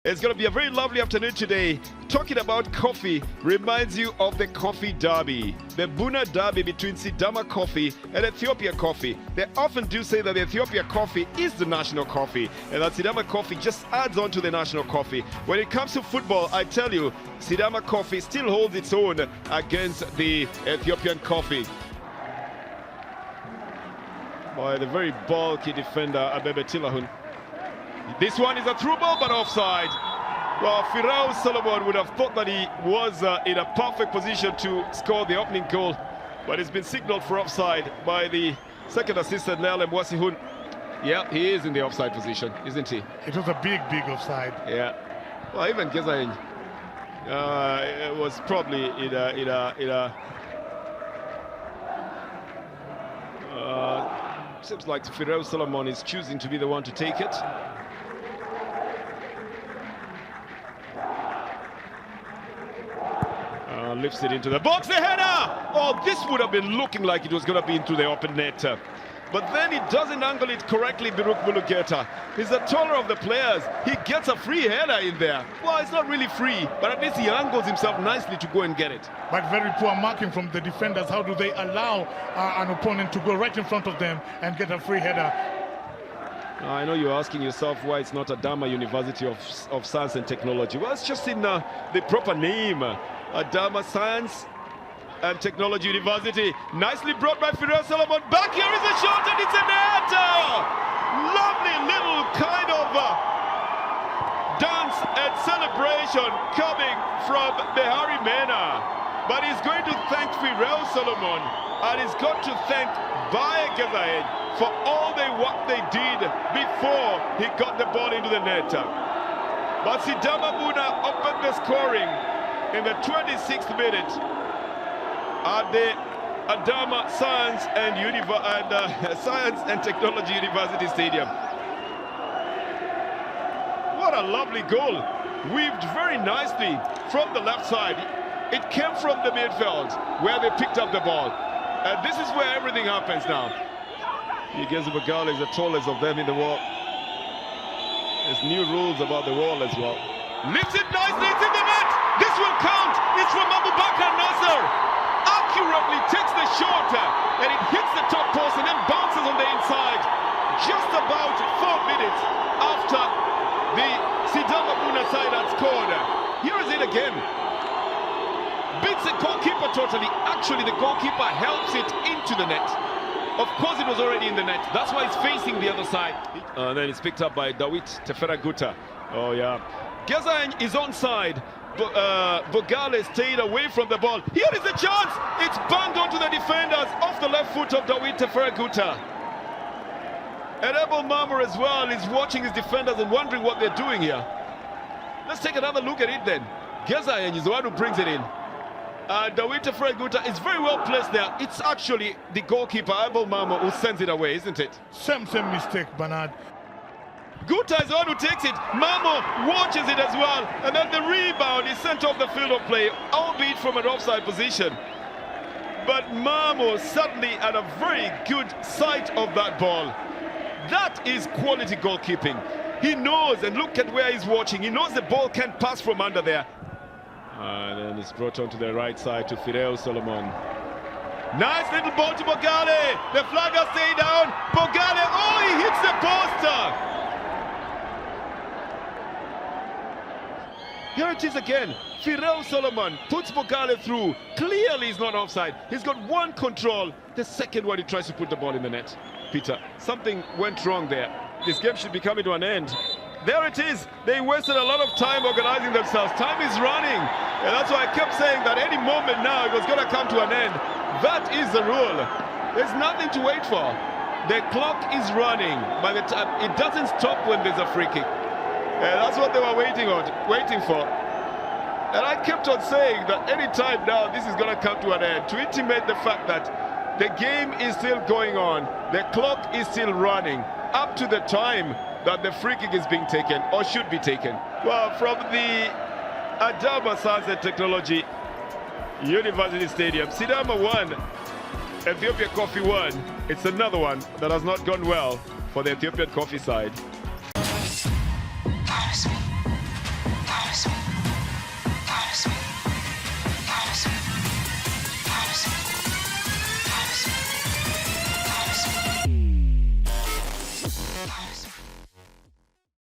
It's going to be a very lovely afternoon today. Talking about coffee reminds you of the coffee derby. The Buna derby between Sidama coffee and Ethiopia coffee. They often do say that the Ethiopia coffee is the national coffee and that Sidama coffee just adds on to the national coffee. When it comes to football, I tell you, Sidama coffee still holds its own against the Ethiopian coffee. By the very bulky defender, Abebe Tilahun. This one is a through ball, but offside. Well, Firao Solomon would have thought that he was in a perfect position to score the opening goal, but it's been signaled for offside by the second assistant, Lele Mwasihun. Yeah, he is in the offside position, isn't he? It was a big offside. Yeah. Well, even Gezain was probably in a seems like Firao Solomon is choosing to be the one to take it. Lifts it into the box, the header! Oh, this would have been looking like it was going to be into the open net. But then he doesn't angle it correctly, Biruk Bulugeta. He's the taller of the players. He gets a free header in there. Well, it's not really free, but at least he angles himself nicely to go and get it. But very poor marking from the defenders. How do they allow an opponent to go right in front of them and get a free header? I know you're asking yourself why it's not Adama University of Science and Technology. Well, it's just in the proper name. Adama Science and Technology University. Nicely brought by Firao Solomon. Back here is a shot and it's a net! Lovely little kind of dance and celebration coming from Behari Mena. But he's going to thank Firao Solomon and he's got to thank Baye Gezaid for all what they did before he got the ball into the net. But Sidama Buna opened the scoring in the 26th minute at the Adama Science and Technology University Stadium. What a lovely goal, weaved very nicely from the left side. It came from the midfield where they picked up the ball, and this is where everything happens now. Igezi Bagala is the tallest of them in the wall. There's new rules about the wall as well. Lifts it nicely, it's in the net! This will count! It's from Abubakar Nasser! Accurately takes the shot and it hits the top post and then bounces on the inside. Just about 4 minutes after the Sidama Buna side had scored. Here is it again. Beats the goalkeeper totally. Actually, the goalkeeper helps it into the net. Of course, it was already in the net. That's why it's facing the other side. And then it's picked up by Dawit Teferaguta. Oh, yeah. Gezain is onside. Bogale stayed away from the ball. Here is the chance. It's banged onto the defenders off the left foot of Dawit Teferaguta. And Abel Marmor as well is watching his defenders and wondering what they're doing here. Let's take another look at it then. Gezain is the one who brings it in. Dawit Teferaguta is very well placed there. It's actually the goalkeeper, Abel Marmor, who sends it away, isn't it? Same mistake, Bernard. Guta is the one who takes it. Mamo watches it as well. And then the rebound is sent off the field of play, albeit from an offside position. But Mamo suddenly had a very good sight of that ball. That is quality goalkeeping. He knows, and look at where he's watching. He knows the ball can't pass from under there. And then it's brought on to the right side to Firao Solomon. Nice little ball to Bogale. The flagger stay down. Bogale, oh, he hits the poster. Here it is again. Firao Solomon puts Bogale through. Clearly he's not offside. He's got one control. The second one he tries to put the ball in the net. Peter, something went wrong there. This game should be coming to an end. There it is. They wasted a lot of time organizing themselves. Time is running. And that's why I kept saying that any moment now it was going to come to an end. That is the rule. There's nothing to wait for. The clock is running. By the time it doesn't stop when there's a free kick. That's what they were waiting for. And I kept on saying that any time now this is going to come to an end, to intimate the fact that the game is still going on, the clock is still running up to the time that the free kick is being taken or should be taken. Well, from the Adama Science and Technology University Stadium, Sidama 1, Ethiopia coffee won. It's another one that has not gone well for the Ethiopian coffee side. That is me.